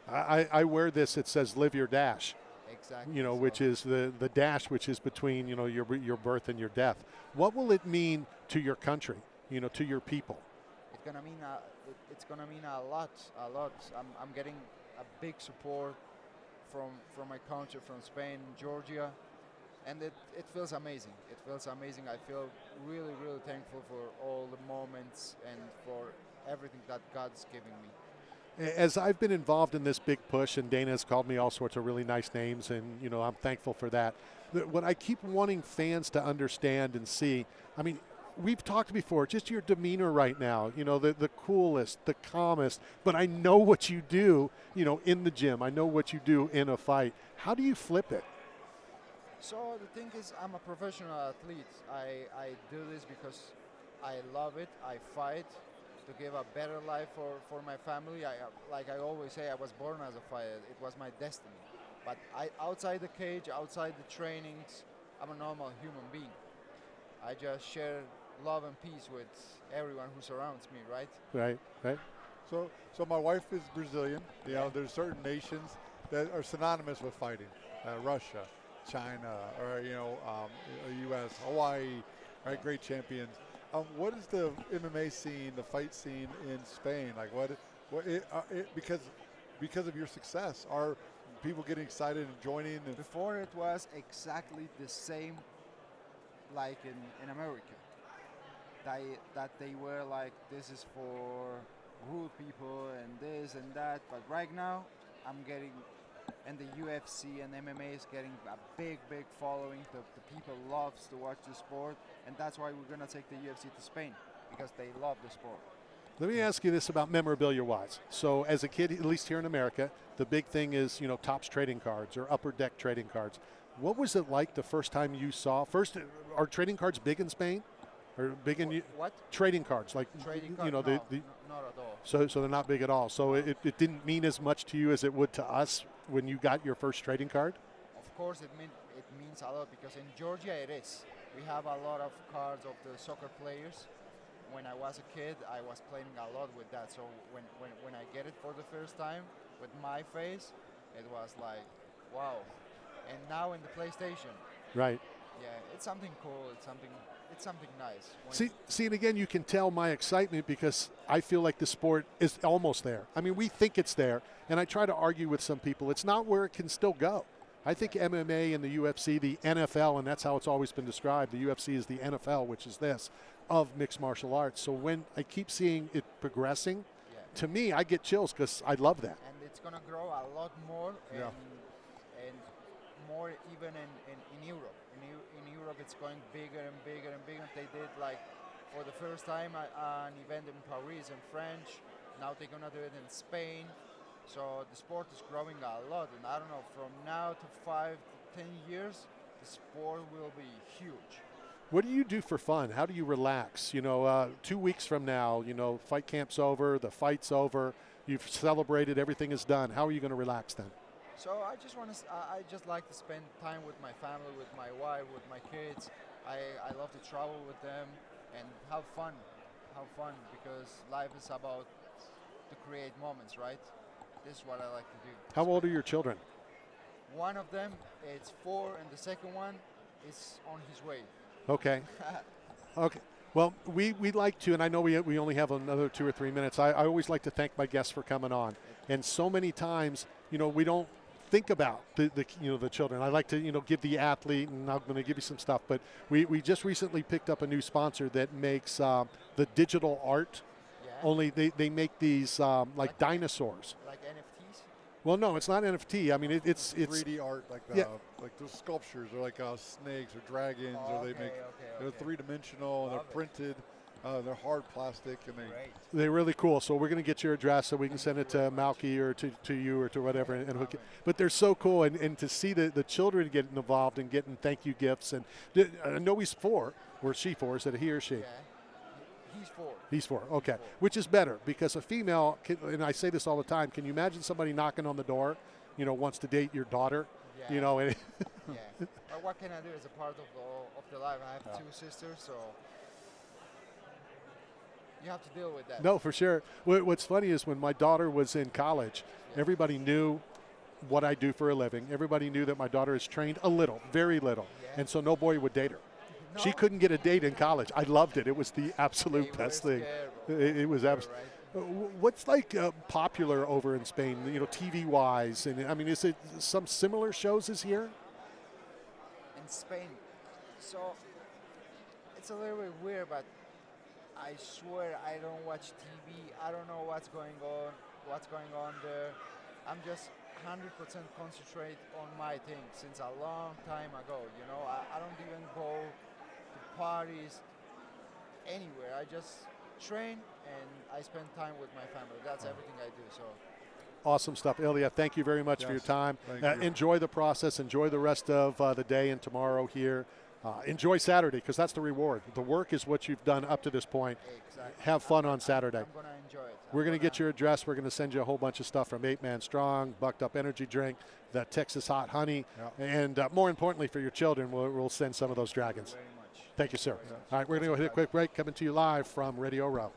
I wear this. It says "Live Your Dash." Exactly. You know, So which is the dash, which is between your birth and your death. What will it mean to your country? To your people. it's gonna mean a lot, a lot. I'm getting a big support from my country, from Spain, Georgia, and it feels amazing. It feels amazing. I feel really, really thankful for all the moments and for everything that God's giving me. As I've been involved in this big push, and Dana has called me all sorts of really nice names, and I'm thankful for that. What I keep wanting fans to understand and see, I mean, we've talked before, just your demeanor right now, the coolest, the calmest, but I know what you do, in the gym. I know what you do in a fight. How do you flip it? So the thing is, I'm a professional athlete. I do this because I love it. I fight to give a better life for my family. Like I always say, I was born as a fighter. It was my destiny. But outside the cage, outside the trainings, I'm a normal human being. I just share love and peace with everyone who surrounds me, right? Right, right. So my wife is Brazilian. Yeah. There's certain nations that are synonymous with fighting. Russia, China, or U.S., Hawaii, right? Great champions. What is the MMA scene, the fight scene in Spain? Like because of your success, are people getting excited and joining? And Before it was exactly the same like in America. That they were like, this is for rude people and this and that. But right now, I'm getting, and the UFC and MMA is getting a big, big following. The people loves to watch the sport, and that's why we're gonna take the UFC to Spain because they love the sport. Let me ask you this about memorabilia-wise. So, as a kid, at least here in America, the big thing is Topps trading cards or Upper Deck trading cards. What was it like the first time you saw? First, are trading cards big in Spain, or big in What? trading cards? Like Trading card? the, No, the not at all. so they're not big at all. So No. it didn't mean as much to you as it would to us when you got your first trading card. Of course, it means a lot because in Georgia it is. We have a lot of cards of the soccer players. When I was a kid, I was playing a lot with that. So when I get it for the first time with my face, it was like, wow. And now in the PlayStation, Right. yeah, it's something cool. It's something nice. See, and again, you can tell my excitement because I feel like the sport is almost there. I mean, we think it's there, and I try to argue with some people. It's not where it can still go. I think MMA and the UFC, the NFL, and that's how it's always been described. The UFC is the NFL, which is this, of mixed martial arts. So when I keep seeing it progressing, Yeah. to me, I get chills because I love that. And it's gonna grow a lot more Yeah. and more even in Europe. In Europe, it's going bigger and bigger and bigger. They did like for the first time an event in Paris in French. Now they're gonna do it in Spain. So the sport is growing a lot, and I don't know, from now to 5 to 10 years, the sport will be huge. What do you do for fun? How do you relax? 2 weeks from now, fight camp's over, the fight's over, you've celebrated, everything is done. How are you going to relax then? So I just want to. I just like to spend time with my family, with my wife, with my kids. I love to travel with them and have fun. Have fun because life is about to create moments, right? This is what I like to do. How old are your children? One of them is 4, and the second one is on his way. Okay. Okay. Well, we'd like to, and I know we only have another 2 or 3 minutes. I always like to thank my guests for coming on. And so many times, we don't think about the children. I like to give the athlete, and I'm going to give you some stuff. But we just recently picked up a new sponsor that makes the digital art. Yeah. Only they make these like dinosaurs. Like NFTs. Well, no, it's not NFT. I mean, it's 3D art, like like those sculptures, or like snakes or dragons, Oh, or they okay, make okay, they're okay. three-dimensional and they're Love it. printed. They're hard plastic, and Great. they're really cool. So we're going to get your address so we can send it to Malky or to you or to whatever and hook it. But they're so cool, and to see the children getting involved and getting thank you gifts. And I know he's 4, or she 4. Is it he or she? Yeah. He's 4. He's 4. Okay, He's 4. which is better because a female, and I say this all the time. Can you imagine somebody knocking on the door, wants to date your daughter? Yeah. And Yeah. But what can I do? It's a part of the life. I have 2 sisters, so you have to deal with that. No, for sure. What's funny is when my daughter was in college, everybody knew what I do for a living. Everybody knew that my daughter is trained a little, very little, and so no boy would date her. No? She couldn't get a date in college. I loved it. It was the absolute They best were thing. scared, It was Right. absolutely. What's like popular over in Spain, TV wise? And I mean, is it some similar shows as here? In Spain. So it's a little bit weird, but I swear I don't watch TV. I don't know what's going on there. I'm just 100% concentrate on my thing since a long time ago. I don't even go to parties anywhere. I just train and I spend time with my family. That's everything I do. So. Awesome stuff. Ilia, thank you very much for your time. Thank you. Enjoy the process. Enjoy the rest of the day and tomorrow here. Enjoy Saturday because that's the reward. The work is what you've done up to this point. Exactly. Have fun on Saturday. I'm going to enjoy it. We're going to get your address. We're going to send you a whole bunch of stuff from 8 Man Strong, Bucked Up Energy Drink, the Texas Hot Honey, and more importantly for your children, we'll send some of those dragons. Thank you very much. Thank you, sir. All right, we're going to go hit a quick break. Coming to you live from Radio Row.